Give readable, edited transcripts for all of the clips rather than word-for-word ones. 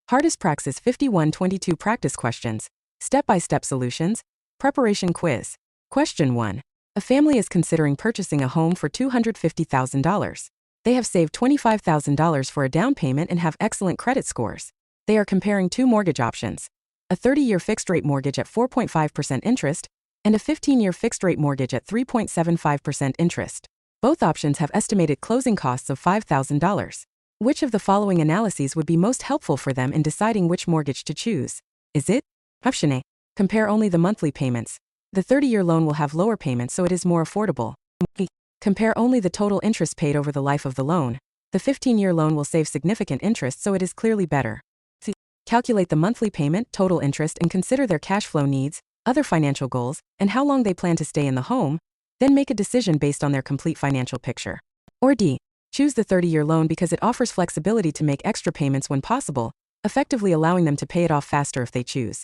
Hardest Praxis 5122 Practice Questions. Step-by-step solutions. Preparation quiz. Question 1. A family is considering purchasing a home for $250,000. They have saved $25,000 for a down payment and have excellent credit scores. They are comparing two mortgage options: a 30-year fixed-rate mortgage at 4.5% interest and a 15-year fixed-rate mortgage at 3.75% interest. Both options have estimated closing costs of $5,000. Which of the following analyses would be most helpful for them in deciding which mortgage to choose? Is it? Option A. Compare only the monthly payments. The 30-year loan will have lower payments, so it is more affordable. B. Compare only the total interest paid over the life of the loan. The 15-year loan will save significant interest, so it is clearly better. C. Calculate the monthly payment, total interest, and consider their cash flow needs, other financial goals, and how long they plan to stay in the home. Then make a decision based on their complete financial picture. Or D. Choose the 30-year loan because it offers flexibility to make extra payments when possible, effectively allowing them to pay it off faster if they choose.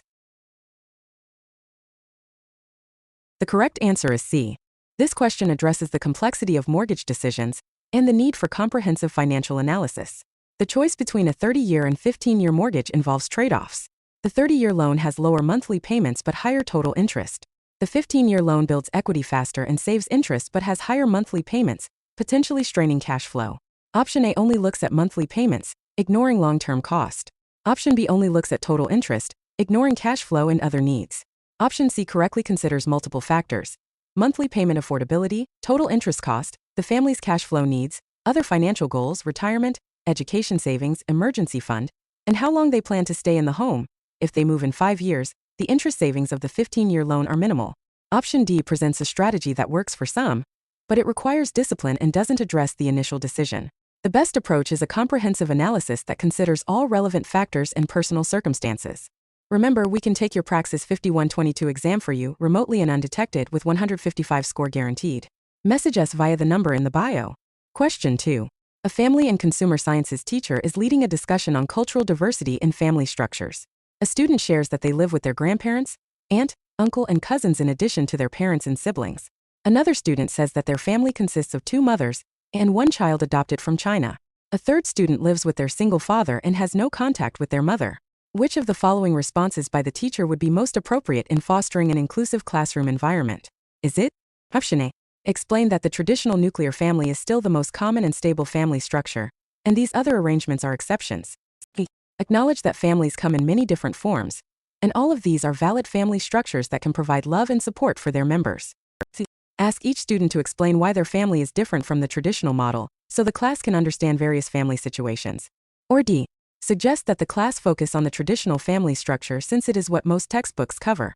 The correct answer is C. This question addresses the complexity of mortgage decisions and the need for comprehensive financial analysis. The choice between a 30-year and 15-year mortgage involves trade-offs. The 30-year loan has lower monthly payments but higher total interest. The 15-year loan builds equity faster and saves interest but has higher monthly payments, potentially straining cash flow. Option A only looks at monthly payments, ignoring long-term cost. Option B only looks at total interest, ignoring cash flow and other needs. Option C correctly considers multiple factors: monthly payment affordability, total interest cost, the family's cash flow needs, other financial goals, retirement, education savings, emergency fund, and how long they plan to stay in the home. If they move in 5 years, the interest savings of the 15-year loan are minimal. Option D presents a strategy that works for some, but it requires discipline and doesn't address the initial decision. The best approach is a comprehensive analysis that considers all relevant factors and personal circumstances. Remember, we can take your Praxis 5122 exam for you remotely and undetected with 155 score guaranteed. Message us via the number in the bio. Question 2. A family and consumer sciences teacher is leading a discussion on cultural diversity in family structures. A student shares that they live with their grandparents, aunt, uncle, and cousins in addition to their parents and siblings. Another student says that their family consists of 2 mothers and 1 child adopted from China. A third student lives with their single father and has no contact with their mother. Which of the following responses by the teacher would be most appropriate in fostering an inclusive classroom environment? Is it? Option A. Explain that the traditional nuclear family is still the most common and stable family structure, and these other arrangements are exceptions. B. Acknowledge that families come in many different forms, and all of these are valid family structures that can provide love and support for their members. C. Ask each student to explain why their family is different from the traditional model, so the class can understand various family situations. Or D. Suggest that the class focus on the traditional family structure since it is what most textbooks cover.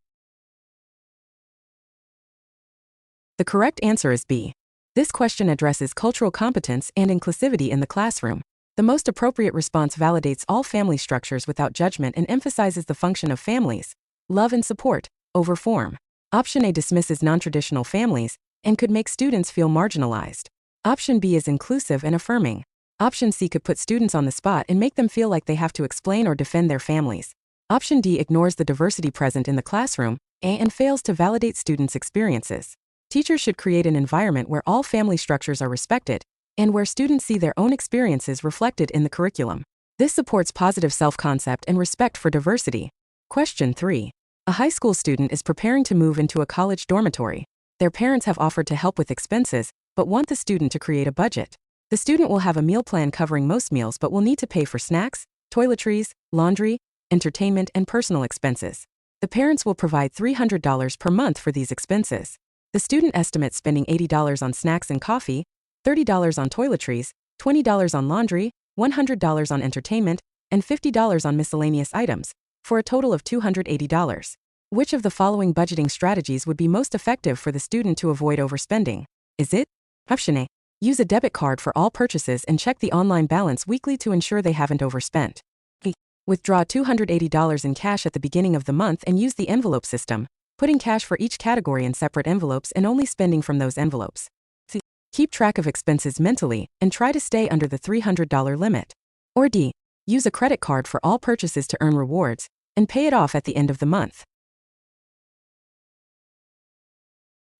The correct answer is B. This question addresses cultural competence and inclusivity in the classroom. The most appropriate response validates all family structures without judgment and emphasizes the function of families, love and support, over form. Option A dismisses non-traditional families and could make students feel marginalized. Option B is inclusive and affirming. Option C could put students on the spot and make them feel like they have to explain or defend their families. Option D ignores the diversity present in the classroom and fails to validate students' experiences. Teachers should create an environment where all family structures are respected and where students see their own experiences reflected in the curriculum. This supports positive self-concept and respect for diversity. Question 3. A high school student is preparing to move into a college dormitory. Their parents have offered to help with expenses, but want the student to create a budget. The student will have a meal plan covering most meals but will need to pay for snacks, toiletries, laundry, entertainment, and personal expenses. The parents will provide $300 per month for these expenses. The student estimates spending $80 on snacks and coffee, $30 on toiletries, $20 on laundry, $100 on entertainment, and $50 on miscellaneous items, for a total of $280. Which of the following budgeting strategies would be most effective for the student to avoid overspending? Is it? Option A. Use a debit card for all purchases and check the online balance weekly to ensure they haven't overspent. B. Withdraw $280 in cash at the beginning of the month and use the envelope system, putting cash for each category in separate envelopes and only spending from those envelopes. C. Keep track of expenses mentally and try to stay under the $300 limit. Or D. Use a credit card for all purchases to earn rewards and pay it off at the end of the month.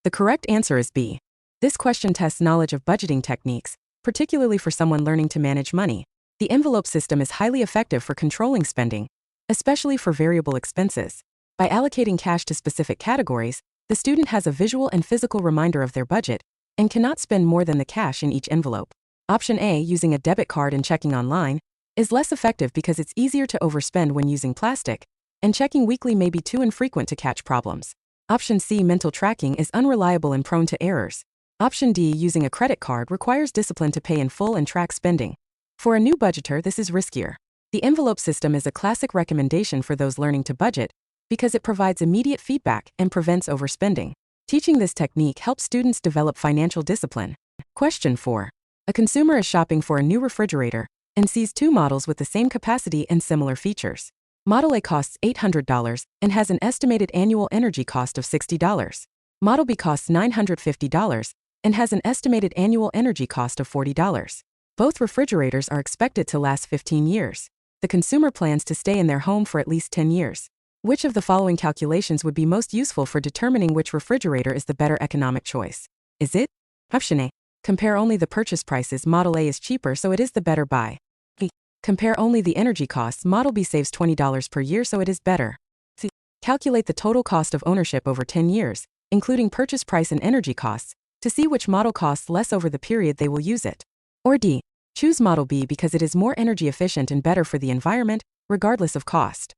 The correct answer is B. This question tests knowledge of budgeting techniques, particularly for someone learning to manage money. The envelope system is highly effective for controlling spending, especially for variable expenses. By allocating cash to specific categories, the student has a visual and physical reminder of their budget and cannot spend more than the cash in each envelope. Option A, using a debit card and checking online, is less effective because it's easier to overspend when using plastic, and checking weekly may be too infrequent to catch problems. Option C, mental tracking, is unreliable and prone to errors. Option D, using a credit card, requires discipline to pay in full and track spending. For a new budgeter, this is riskier. The envelope system is a classic recommendation for those learning to budget because it provides immediate feedback and prevents overspending. Teaching this technique helps students develop financial discipline. Question 4. A consumer is shopping for a new refrigerator and sees two models with the same capacity and similar features. Model A costs $800 and has an estimated annual energy cost of $60. Model B costs $950 and has an estimated annual energy cost of $40. Both refrigerators are expected to last 15 years. The consumer plans to stay in their home for at least 10 years. Which of the following calculations would be most useful for determining which refrigerator is the better economic choice? Is it? Option A. Compare only the purchase prices. Model A is cheaper, so it is the better buy. B. Compare only the energy costs. Model B saves $20 per year, so it is better. C. Calculate the total cost of ownership over 10 years, including purchase price and energy costs, to see which model costs less over the period they will use it. Or D. Choose Model B because it is more energy efficient and better for the environment, regardless of cost.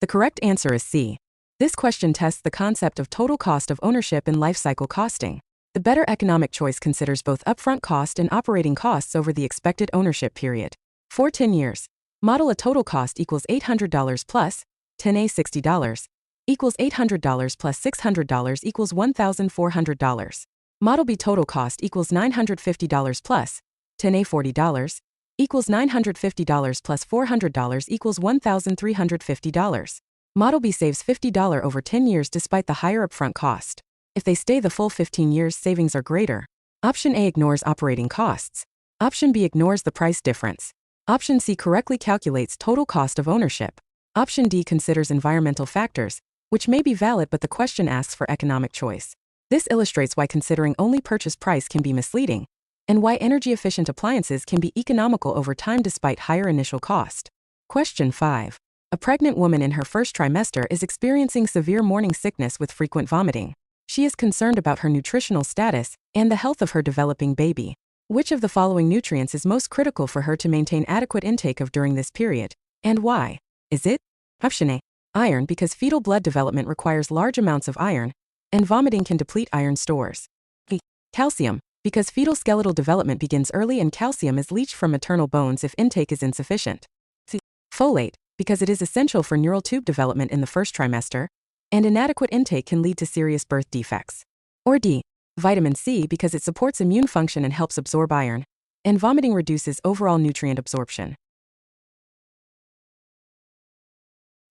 The correct answer is C. This question tests the concept of total cost of ownership and life cycle costing. The better economic choice considers both upfront cost and operating costs over the expected ownership period. For 10 years, model A total cost equals $800 plus 10A $60 equals $800 plus $600 equals $1,400. Model B total cost equals $950 plus 10A $40 equals $950 plus $400 equals $1,350. Model B saves $50 over 10 years despite the higher upfront cost. If they stay the full 15 years, savings are greater. Option A ignores operating costs. Option B ignores the price difference. Option C correctly calculates total cost of ownership. Option D considers environmental factors, which may be valid but the question asks for economic choice. This illustrates why considering only purchase price can be misleading, and why energy-efficient appliances can be economical over time despite higher initial cost. Question 5. A pregnant woman in her first trimester is experiencing severe morning sickness with frequent vomiting. She is concerned about her nutritional status and the health of her developing baby. Which of the following nutrients is most critical for her to maintain adequate intake of during this period, and why? Is it? Option A. Iron, because fetal blood development requires large amounts of iron, and vomiting can deplete iron stores. B. Calcium, because fetal skeletal development begins early and calcium is leached from maternal bones if intake is insufficient. C. Folate, because it is essential for neural tube development in the first trimester, and inadequate intake can lead to serious birth defects. Or D. Vitamin C, because it supports immune function and helps absorb iron, and vomiting reduces overall nutrient absorption.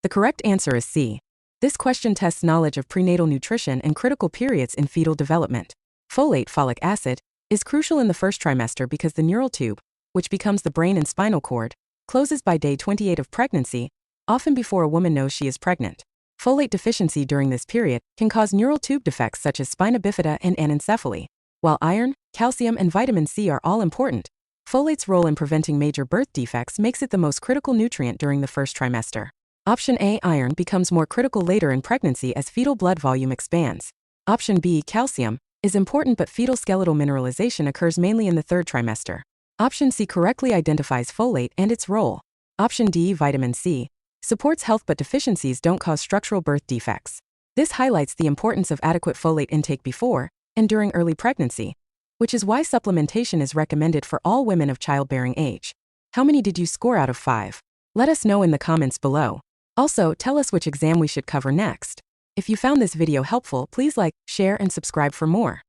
The correct answer is C. This question tests knowledge of prenatal nutrition and critical periods in fetal development. Folate, folic acid, is crucial in the first trimester because the neural tube, which becomes the brain and spinal cord, closes by day 28 of pregnancy, often before a woman knows she is pregnant. Folate deficiency during this period can cause neural tube defects such as spina bifida and anencephaly. While iron, calcium, and vitamin C are all important, folate's role in preventing major birth defects makes it the most critical nutrient during the first trimester. Option A, iron, becomes more critical later in pregnancy as fetal blood volume expands. Option B, calcium, is important but fetal skeletal mineralization occurs mainly in the third trimester. Option C correctly identifies folate and its role. Option D, vitamin C, supports health but deficiencies don't cause structural birth defects. This highlights the importance of adequate folate intake before and during early pregnancy, which is why supplementation is recommended for all women of childbearing age. How many did you score out of 5? Let us know in the comments below. Also, tell us which exam we should cover next. If you found this video helpful, please like, share, and subscribe for more.